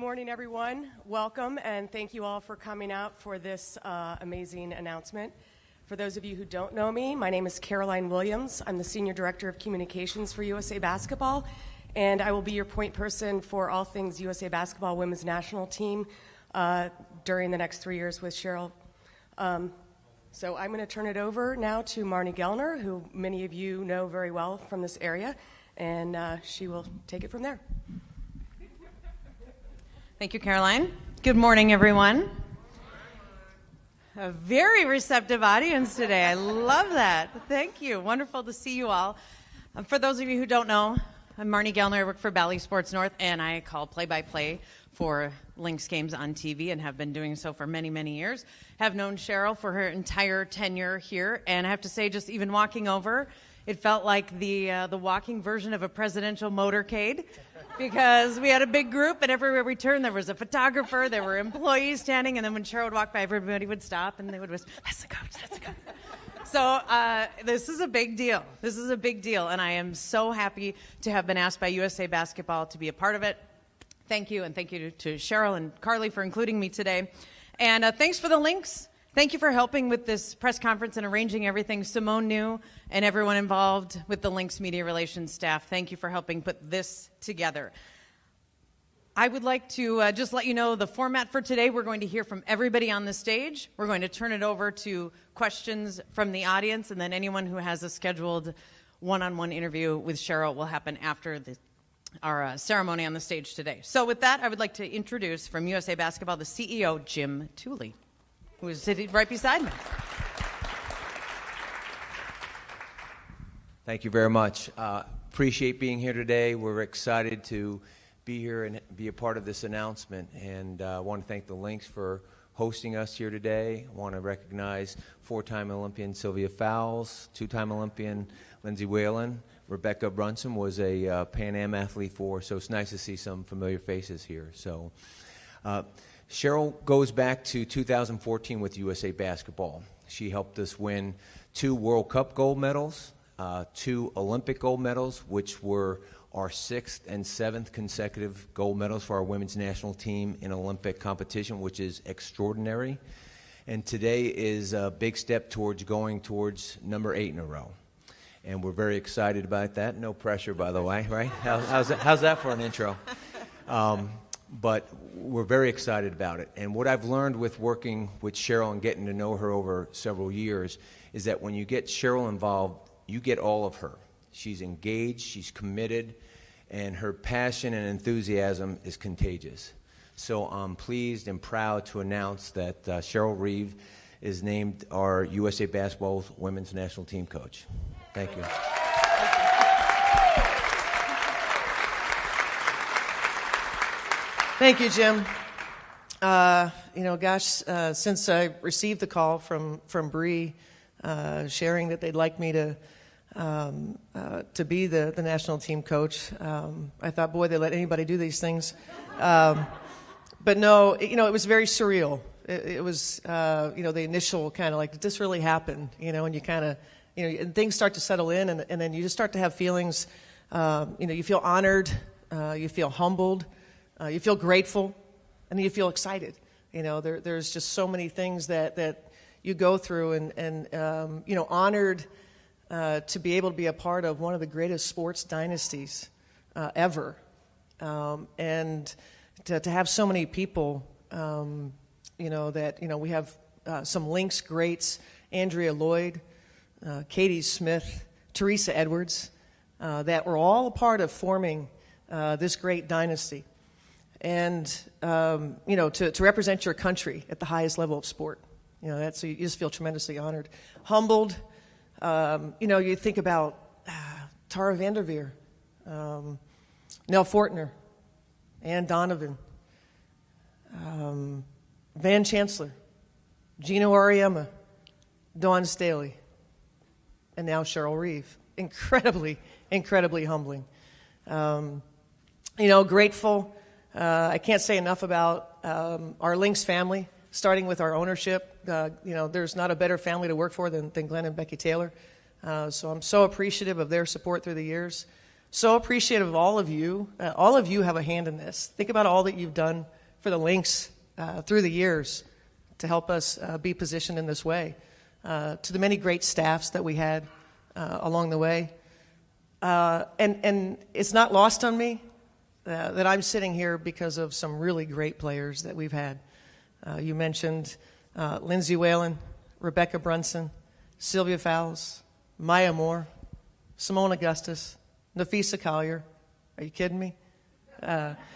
morning, everyone. Welcome, and thank you all for coming out for this amazing announcement. For those of you who don't know me, my name is Caroline Williams. I'm the Senior Director of Communications for USA Basketball, and I will be your point person for all things USA Basketball Women's National Team during the next 3 years with Cheryl. So I'm going to turn it over now to Marnie Gellner, who many of you know very well from this area, and she will take it from there. Thank you, Caroline. Good morning, everyone. A very receptive audience today. I love that. Thank you. Wonderful to see you all. For those of you who don't know, I'm Marnie Gellner. I work for Bally Sports North, and I call play-by-play for Lynx games on TV and have been doing so for many, many years. Have known Cheryl for her entire tenure here, and I have to say, just even walking over, it felt like the walking version of a presidential motorcade, because we had a big group, and everywhere we turned, there was a photographer, there were employees standing, and then when Cheryl would walk by, everybody would stop, and they would whisper, "That's the coach, that's the coach." So this is a big deal. This is a big deal, and I am so happy to have been asked by USA Basketball to be a part of it. Thank you, and thank you to Cheryl and Carly for including me today. And thanks for the Lynx. Thank you for helping with this press conference and arranging everything. Simone New and everyone involved with the Lynx Media Relations staff, thank you for helping put this together. I would like to just let you know the format for today. We're going to hear from everybody on the stage. We're going to turn it over to questions from the audience, and then anyone who has a scheduled one-on-one interview with Cheryl will happen after our ceremony on the stage today. So with that, I would like to introduce from USA Basketball the CEO, Jim Tooley, who is sitting right beside me. Thank you very much. Appreciate being here today. We're excited to be here and be a part of this announcement. And I want to thank the Lynx for hosting us here today. I want to recognize four-time Olympian Sylvia Fowles, two-time Olympian Lindsay Whalen. Rebecca Brunson was a Pan Am athlete so it's nice to see some familiar faces here. So Cheryl goes back to 2014 with USA Basketball. She helped us win 2 World Cup gold medals, 2 Olympic gold medals, which were our 6th and 7th consecutive gold medals for our women's national team in Olympic competition, which is extraordinary. And today is a big step towards going towards number 8 in a row. And we're very excited about that. No pressure, by the way, right? How's that for an intro? But we're very excited about it. And what I've learned with working with Cheryl and getting to know her over several years is that when you get Cheryl involved, you get all of her. She's engaged, she's committed, and her passion and enthusiasm is contagious. So I'm pleased and proud to announce that Cheryl Reeve is named our USA Basketball Women's National Team coach. Thank you. Thank you, Jim. Since I received the call from Bree sharing that they'd like me to be the national team coach, I thought, boy, they let anybody do these things. But no, it was very surreal. It was, the initial kind of like, did this really happen? And you kind of, and things start to settle in, and then you just start to have feelings. You feel honored, you feel humbled. You feel grateful, and then you feel excited. There's just so many things that you go through, and honored to be able to be a part of one of the greatest sports dynasties ever, and to have so many people. We have some Lynx greats: Andrea Lloyd, Katie Smith, Teresa Edwards, that were all a part of forming this great dynasty. And, to represent your country at the highest level of sport, so you just feel tremendously honored. Humbled, you think about Tara Vanderveer, Nell Fortner, Ann Donovan, Van Chancellor, Gino Auriemma, Dawn Staley, and now Cheryl Reeve. Incredibly, incredibly humbling. Grateful. I can't say enough about our Lynx family, starting with our ownership. There's not a better family to work for than Glenn and Becky Taylor. So I'm so appreciative of their support through the years. So appreciative of all of you. All of you have a hand in this. Think about all that you've done for the Lynx through the years to help us be positioned in this way. To the many great staffs that we had along the way. And it's not lost on me that I'm sitting here because of some really great players that we've had. You mentioned Lindsay Whalen, Rebecca Brunson, Sylvia Fowles, Maya Moore, Simone Augustus, Nafisa Collier. Are you kidding me?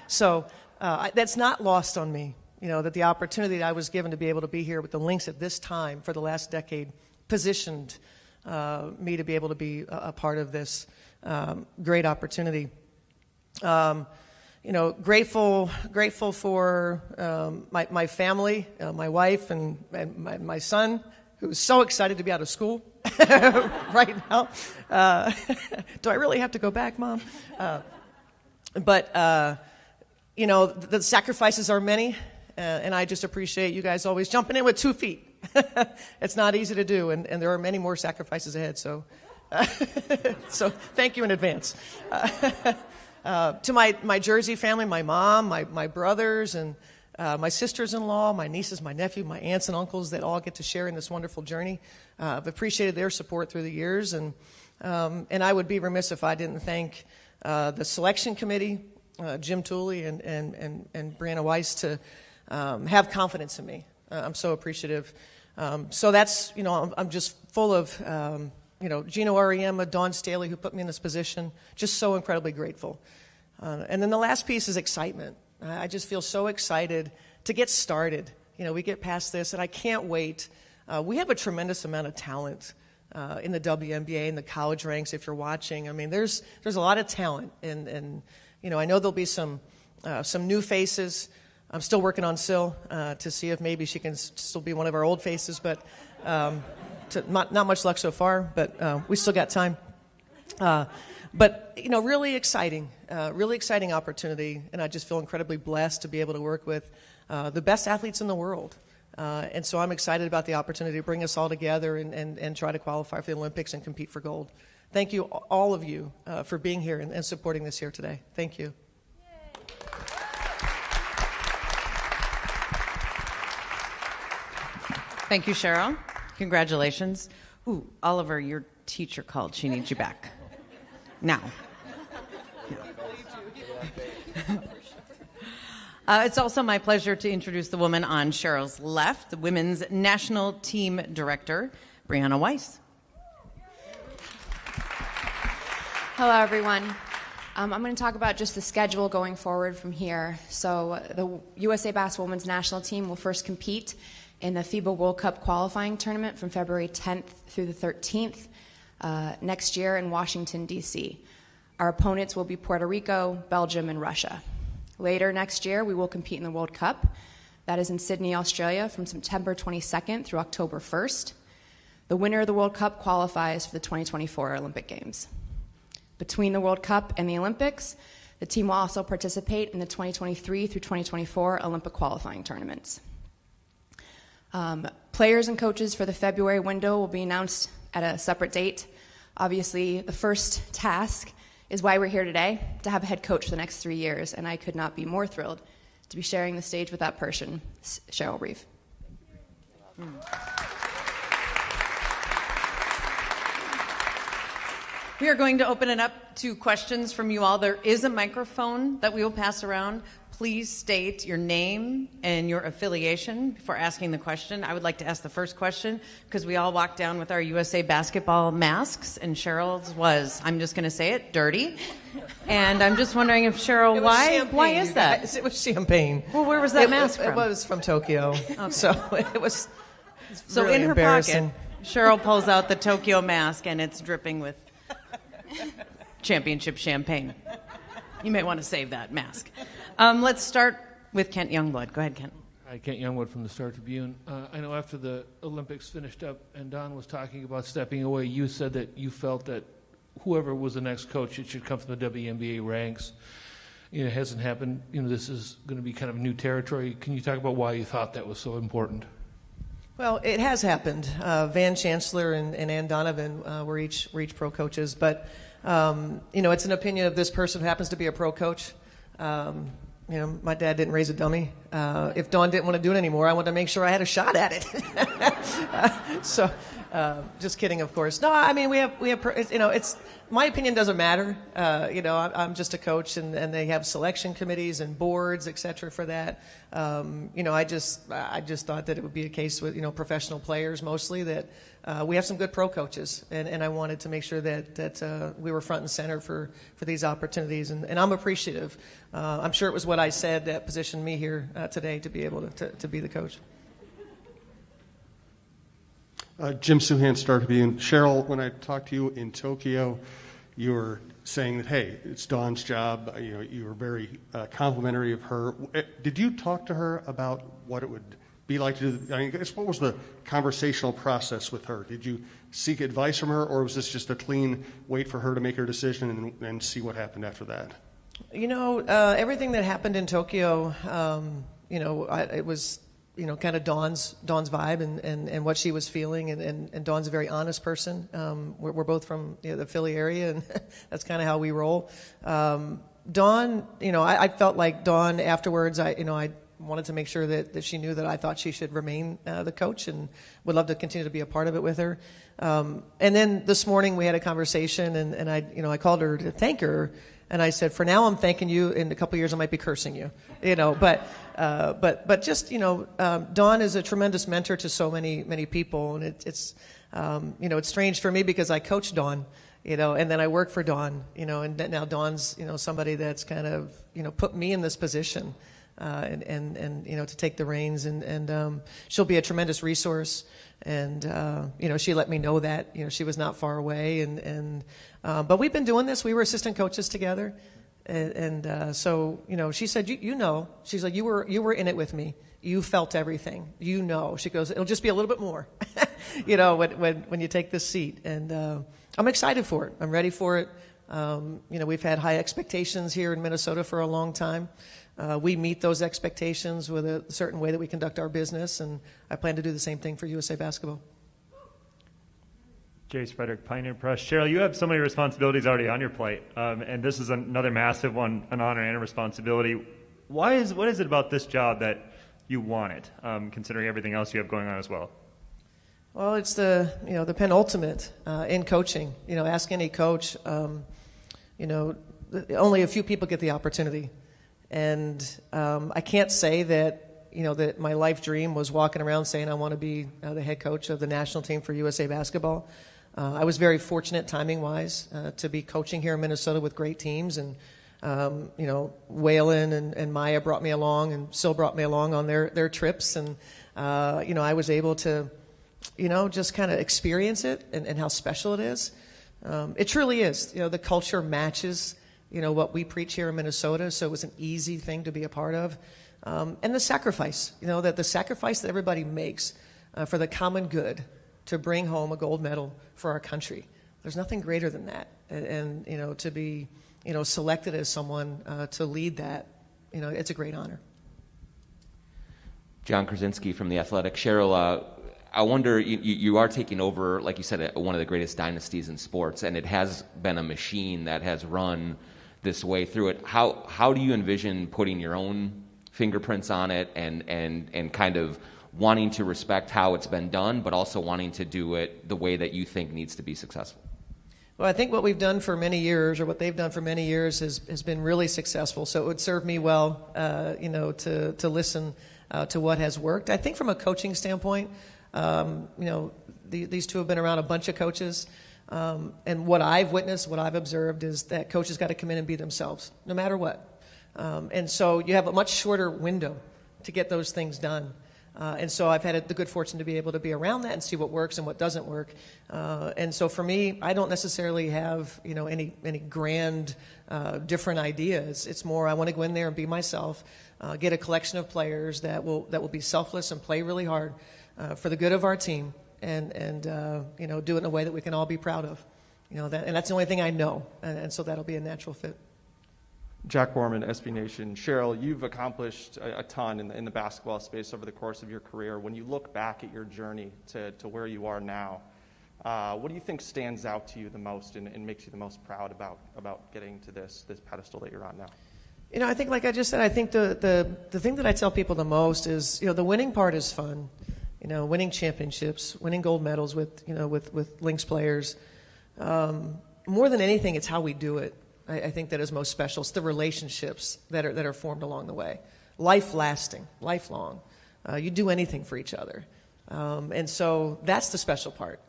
So that's not lost on me, that the opportunity that I was given to be able to be here with the Lynx at this time for the last decade positioned me to be able to be a part of this great opportunity. Grateful for my family, my wife, and my son, who's so excited to be out of school right now. Do I really have to go back, Mom? But the sacrifices are many, and I just appreciate you guys always jumping in with 2 feet. It's not easy to do, and there are many more sacrifices ahead, so so thank you in advance. To my Jersey family, my mom, my brothers, and my sisters-in-law, my nieces, my nephew, my aunts and uncles that all get to share in this wonderful journey. I've appreciated their support through the years, and I would be remiss if I didn't thank the selection committee, Jim Tooley and Brianna Weiss, to have confidence in me. I'm so appreciative. So that's, I'm just full of, Gino Ariema, Dawn Staley, who put me in this position, just so incredibly grateful. And then the last piece is excitement. I just feel so excited to get started. We get past this, and I can't wait. We have a tremendous amount of talent in the WNBA and the college ranks. If you're watching, I mean, there's a lot of talent, and I know there'll be some new faces. I'm still working on Syl to see if maybe she can still be one of our old faces, but not much luck so far. But we still got time. But really exciting opportunity, and I just feel incredibly blessed to be able to work with the best athletes in the world. And so I'm excited about the opportunity to bring us all together and try to qualify for the Olympics and compete for gold. Thank you, all of you, for being here and supporting this here today. Thank you. Thank you, Cheryl. Congratulations. Ooh, Oliver, your teacher called. She needs you back. Now. It's also my pleasure to introduce the woman on Cheryl's left, the Women's National Team Director, Brianna Weiss. Hello, everyone. I'm going to talk about just the schedule going forward from here. So the USA Basketball Women's National Team will first compete in the FIBA World Cup qualifying tournament from February 10th through the 13th next year in Washington, D.C. Our opponents will be Puerto Rico, Belgium, and Russia. Later next year, we will compete in the World Cup. That is in Sydney, Australia, from September 22nd through October 1st. The winner of the World Cup qualifies for the 2024 Olympic Games. Between the World Cup and the Olympics, the team will also participate in the 2023 through 2024 Olympic qualifying tournaments. Players and coaches for the February window will be announced at a separate date. Obviously, the first task is why we're here today, to have a head coach for the next 3 years, and I could not be more thrilled to be sharing the stage with that person, Cheryl Reeve. We are going to open it up to questions from you all. There is a microphone that we will pass around. Please state your name and your affiliation before asking the question. I would like to ask the first question because we all walked down with our USA basketball masks, and Cheryl's was, I'm just going to say it, dirty. And I'm just wondering if Cheryl, why is that? It was champagne. Well, where was that mask from? It was from Tokyo. Okay. So it was so really in her pocket, Cheryl pulls out the Tokyo mask, and it's dripping with championship champagne. You may want to save that mask. Let's start with Kent Youngblood. Go ahead, Kent. Hi, Kent Youngblood from the Star Tribune. I know after the Olympics finished up and Don was talking about stepping away, you said that you felt that whoever was the next coach, it should come from the WNBA ranks. It hasn't happened. This is going to be kind of new territory. Can you talk about why you thought that was so important? Well, it has happened. Van Chancellor and Ann Donovan were each pro coaches, but It's an opinion of this person who happens to be a pro coach. My dad didn't raise a dummy. If Dawn didn't want to do it anymore, I wanted to make sure I had a shot at it. So, just kidding, of course. No, I mean, we have, it's, my opinion doesn't matter. I'm just a coach, and they have selection committees and boards, et cetera, for that. I just thought that it would be a case with, professional players mostly, that we have some good pro coaches, and I wanted to make sure that we were front and center for these opportunities, and I'm appreciative. I'm sure it was what I said that positioned me here today to be able to be the coach. Jim Suhan, Star Tribune. Cheryl, when I talked to you in Tokyo, you were saying that, hey, it's Dawn's job. You were very complimentary of her. Did you talk to her about what it would be like to do? I guess what was the conversational process with her? Did you seek advice from her, or was this just a clean wait for her to make her decision and see what happened after that? Everything that happened in Tokyo, it was, kind of Dawn's vibe and what she was feeling, and Dawn's a very honest person. We're both from the Philly area, and that's kind of how we roll. Dawn, I felt like Dawn afterwards, I wanted to make sure that she knew that I thought she should remain the coach, and would love to continue to be a part of it with her. And then this morning we had a conversation, and I called her to thank her. And I said, for now, I'm thanking you. In a couple of years, I might be cursing you, But just, Dawn is a tremendous mentor to so many people, and it's strange for me because I coach Dawn, and then I work for Dawn, and now Dawn's, somebody that's kind of, put me in this position, and to take the reins, and she'll be a tremendous resource. And, she let me know that, she was not far away. But we've been doing this. We were assistant coaches together. So, she said, she's like, you were in it with me. You felt everything. She goes, it'll just be a little bit more, when you take this seat. And I'm excited for it. I'm ready for it. We've had high expectations here in Minnesota for a long time. We meet those expectations with a certain way that we conduct our business, and I plan to do the same thing for USA Basketball. Jace Frederick, Pioneer Press. Cheryl, you have so many responsibilities already on your plate, and this is another massive one, an honor and a responsibility. What is it about this job that you want it, considering everything else you have going on as well? Well, it's the penultimate in coaching. Ask any coach. Only a few people get the opportunity. And I can't say that, that my life dream was walking around saying I want to be the head coach of the national team for USA Basketball. I was very fortunate timing-wise to be coaching here in Minnesota with great teams. And, Waylon and Maya brought me along, and Sil brought me along on their trips. And, I was able to, just kind of experience it and how special it is. It truly is. The culture matches what we preach here in Minnesota, so it was an easy thing to be a part of. And the sacrifice, that the sacrifice that everybody makes for the common good to bring home a gold medal for our country. There's nothing greater than that. And to be, selected as someone to lead that, it's a great honor. John Krasinski from The Athletic. Cheryl, I wonder, you are taking over, like you said, one of the greatest dynasties in sports, and it has been a machine that has run this way through it. How do you envision putting your own fingerprints on it and kind of wanting to respect how it's been done, but also wanting to do it the way that you think needs to be successful? Well, I think what we've done for many years, or what they've done for many years, has been really successful. So it would serve me well, to listen to what has worked. I think from a coaching standpoint, these two have been around a bunch of coaches. And what I've witnessed, what I've observed, is that coaches got to come in and be themselves, no matter what. And so you have a much shorter window to get those things done. And so I've had the good fortune to be able to be around that and see what works and what doesn't work. And so for me, I don't necessarily have any grand different ideas. It's more I want to go in there and be myself, get a collection of players that will be selfless and play really hard for the good of our team, and do it in a way that we can all be proud of. And that's the only thing I know, and so that'll be a natural fit. Jack Borman, SB Nation. Cheryl, you've accomplished a ton in the basketball space over the course of your career. When you look back at your journey to where you are now, What do you think stands out to you the most and makes you the most proud about getting to this pedestal that you're on now? I think, like I just said, I think the thing that I tell people the most is, the winning part is fun. Winning championships, winning gold medals with Lynx players. More than anything, it's how we do it. I think that is most special. It's the relationships that are formed along the way. Life-lasting, lifelong. You do anything for each other. And so that's the special part.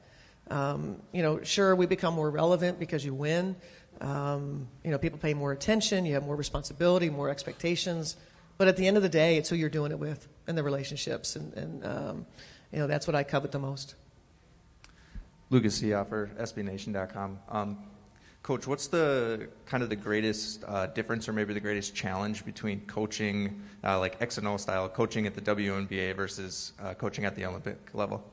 Sure, we become more relevant because you win. People pay more attention. You have more responsibility, more expectations. But at the end of the day, it's who you're doing it with and the relationships. And that's what I covet the most. Lucas Sia for SBNation.com. Coach, what's the greatest difference or maybe the greatest challenge between coaching like X and O style, coaching at the WNBA versus coaching at the Olympic level?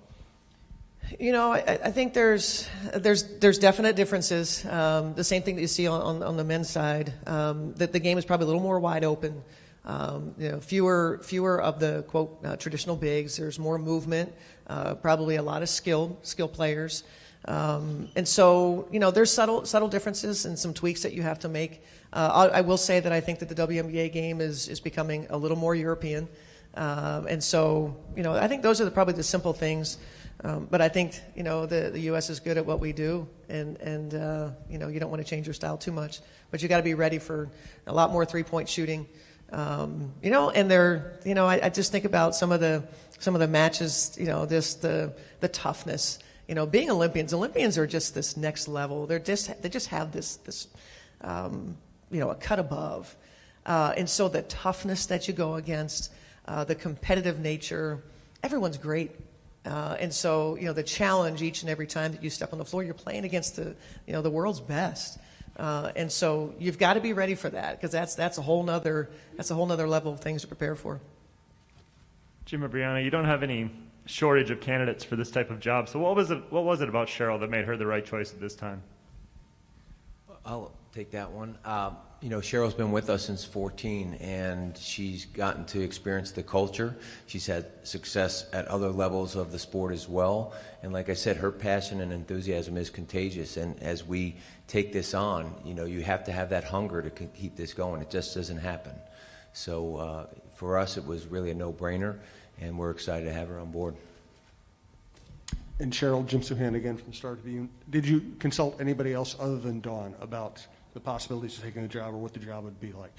I think there's definite differences. The same thing that you see on the men's side. That the game is probably a little more wide open. Fewer of the quote traditional bigs. There's more movement. Probably a lot of skill players. And so there's subtle differences and some tweaks that you have to make. I will say that I think that the WNBA game is becoming a little more European. And so I think those are probably the simple things. But I think the U.S. is good at what we do, and you don't want to change your style too much. But you got to be ready for a lot more 3-point shooting. And I just think about some of the matches. The toughness. Being Olympians are just this next level. They just have this a cut above, and so the toughness that you go against, the competitive nature, everyone's great. And so, the challenge each and every time that you step on the floor, you're playing against the world's best. And so you've got to be ready for that, because that's a whole nother level of things to prepare for. Jim and Brianna, you don't have any shortage of candidates for this type of job. So what was it about Cheryl that made her the right choice at this time? I'll take that one. Cheryl's been with us since 14, and she's gotten to experience the culture. She's had success at other levels of the sport as well. And like I said, her passion and enthusiasm is contagious. And as we take this on, you have to have that hunger to keep this going. It just doesn't happen. So for us, it was really a no-brainer, and we're excited to have her on board. And Cheryl, Jim Suhan again from Star Tribune. Did you consult anybody else other than Dawn about the possibilities of taking the job or what the job would be like?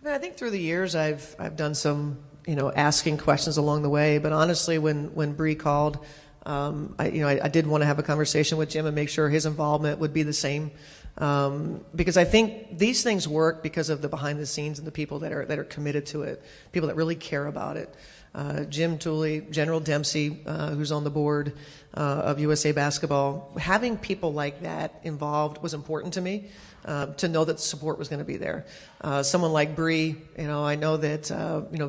I think through the years I've done some asking questions along the way, but honestly when Bree called, I did want to have a conversation with Jim and make sure his involvement would be the same, because I think these things work because of the behind the scenes and the people that are committed to it, people that really care about it. Jim Tooley, General Dempsey, who's on the board of USA Basketball, having people like that involved was important to me, to know that the support was going to be there. Someone like Bree, I know that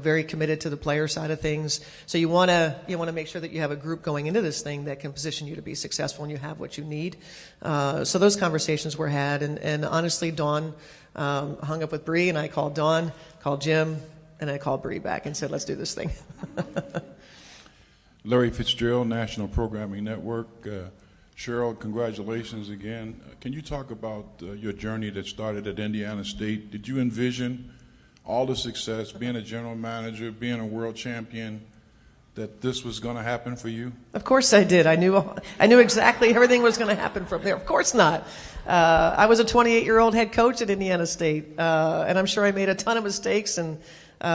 very committed to the player side of things. So you want to make sure that you have a group going into this thing that can position you to be successful and you have what you need. So those conversations were had, and honestly, Dawn hung up with Bree, and I called Dawn, called Jim. And I called Bree back and said, let's do this thing. Larry Fitzgerald, National Programming Network. Cheryl, congratulations again. Can you talk about your journey that started at Indiana State? Did you envision all the success, being a general manager, being a world champion, that this was going to happen for you? Of course I did. I knew exactly everything was going to happen from there. Of course not. I was a 28-year-old head coach at Indiana State, and I'm sure I made a ton of mistakes, and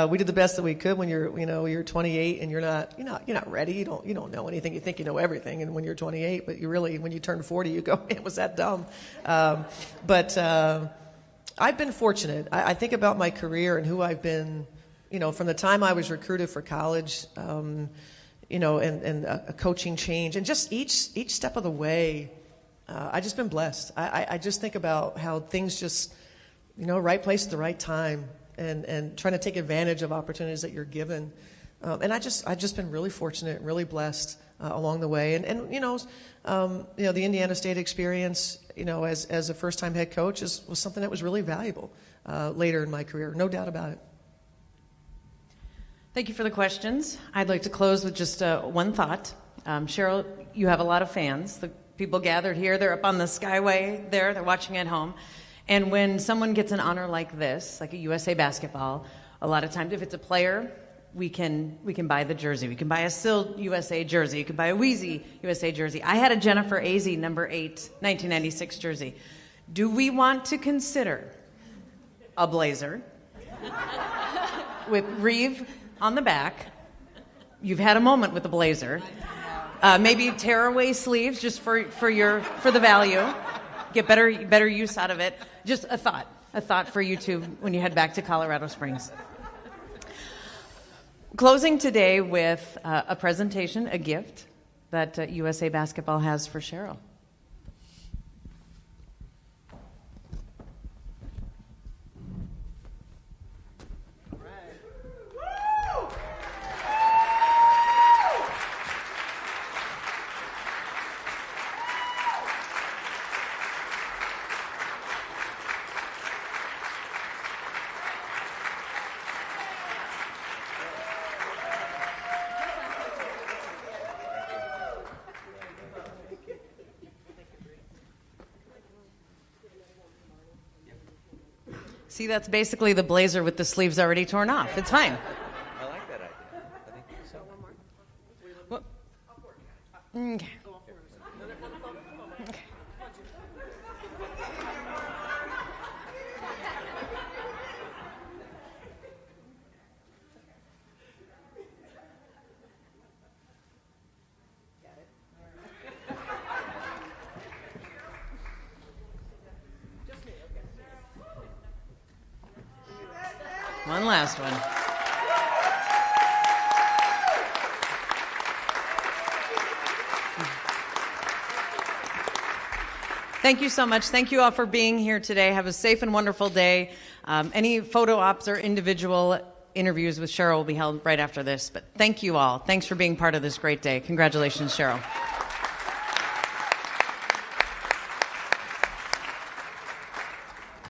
we did the best that we could. When you're 28 and you're not ready. You don't know anything. You think you know everything, and when you're 28, but you really, when you turn 40, you go, it was that dumb. But I've been fortunate. I think about my career and who I've been. From the time I was recruited for college, and a coaching change, and just each step of the way, I just been blessed. I just think about how things just, right place at the right time. And trying to take advantage of opportunities that you're given, and I've just been really fortunate, really blessed along the way. And the Indiana State experience, as a first-time head coach, was something that was really valuable later in my career, no doubt about it. Thank you for the questions. I'd like to close with just one thought. Cheryl, you have a lot of fans. The people gathered here. They're up on the Skyway there. They're watching at home. And when someone gets an honor like this, like a USA Basketball, a lot of times if it's a player, we can buy the jersey. We can buy a Sill USA jersey. You can buy a Wheezy USA jersey. I had a Jennifer Azzi number 8, 1996 jersey. Do we want to consider a blazer with Reeve on the back? You've had a moment with the blazer. Maybe tearaway sleeves just for the value. Get better use out of it. Just a thought for you two when you head back to Colorado Springs. Closing today with a presentation, a gift that USA Basketball has for Cheryl. See, that's basically the blazer with the sleeves already torn off. It's fine. I like that idea. I think so. Well, okay. Okay. One last one. Thank you so much. Thank you all for being here today. Have a safe and wonderful day. Any photo ops or individual interviews with Cheryl will be held right after this. But thank you all. Thanks for being part of this great day. Congratulations, Cheryl.